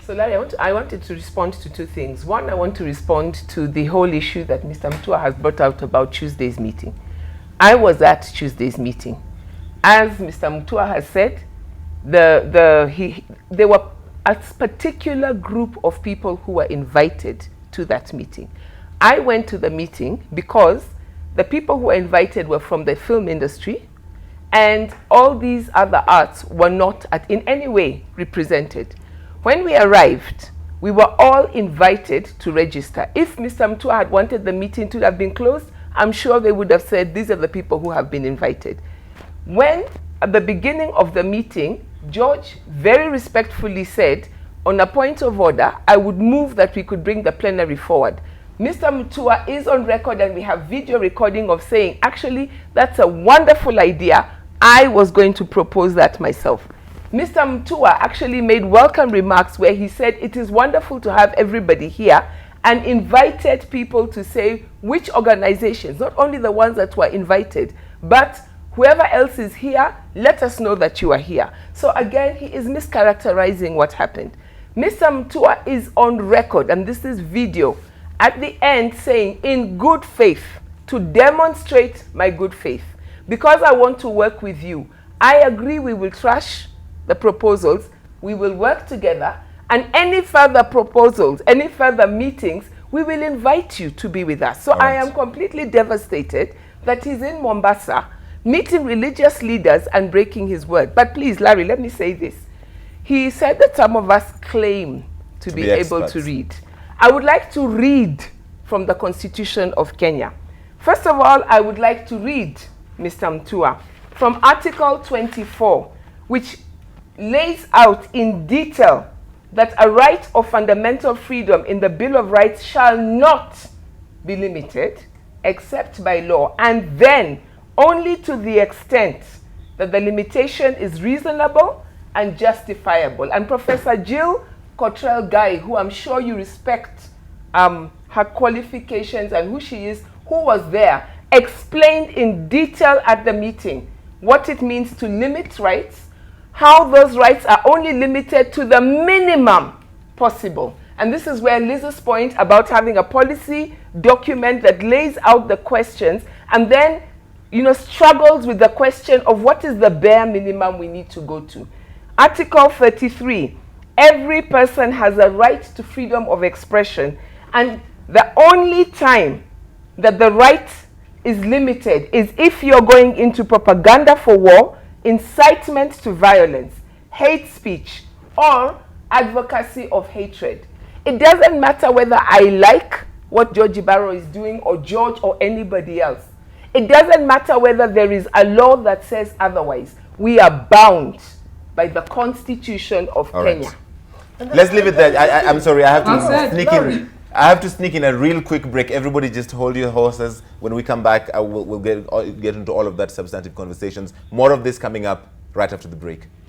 So Larry, I wanted to respond to two things. One, I want to respond to the whole issue that Mr. Mutua has brought out about Tuesday's meeting. I was at Tuesday's meeting. As Mr. Mutua has said, there were a particular group of people who were invited to that meeting. I went to the meeting because the people who were invited were from the film industry, and all these other arts were not in any way represented. When we arrived, we were all invited to register. If Mr. Mutua had wanted the meeting to have been closed, I'm sure they would have said, these are the people who have been invited. When, at the beginning of the meeting, George very respectfully said, on a point of order, I would move that we could bring the plenary forward. Mr. Mutua is on record, and we have video recording of saying, actually, that's a wonderful idea. I was going to propose that myself. Mr. Mutua actually made welcome remarks where he said it is wonderful to have everybody here, and invited people to say which organizations, not only the ones that were invited, but whoever else is here, let us know that you are here. So again, he is mischaracterizing what happened. Mr. Mutua is on record, and this is video, at the end saying, in good faith, to demonstrate my good faith, because I want to work with you, I agree we will trash the proposals, we will work together, and any further proposals, any further meetings, we will invite you to be with us. So I am completely devastated that he's in Mombasa, meeting religious leaders and breaking his word. But please, Larry, let me say this. He said that some of us claim to be able to read. I would like to read from the Constitution of Kenya. First of all, I would like to read, Mr. Mutua, from Article 24, which lays out in detail that a right of fundamental freedom in the Bill of Rights shall not be limited except by law, and then only to the extent that the limitation is reasonable and justifiable. And Professor Jill Cottrell-Guy, who I'm sure you respect her qualifications and who she is, who was there, explained in detail at the meeting what it means to limit rights, how those rights are only limited to the minimum possible. And this is where Liz's point about having a policy document that lays out the questions and then, struggles with the question of what is the bare minimum we need to go to. Article 33, every person has a right to freedom of expression, and the only time that the right is limited is if you're going into propaganda for war, incitement to violence, hate speech, or advocacy of hatred. It doesn't matter whether I like what George Ibarro is doing, or George, or anybody else. It doesn't matter whether there is a law that says otherwise. We are bound by the Constitution of Kenya. Right. Let's leave it there. I'm sorry, I have to sneak in. I have to sneak in a real quick break. Everybody just hold your horses. When we come back, we'll get into all of that substantive conversations. More of this coming up right after the break.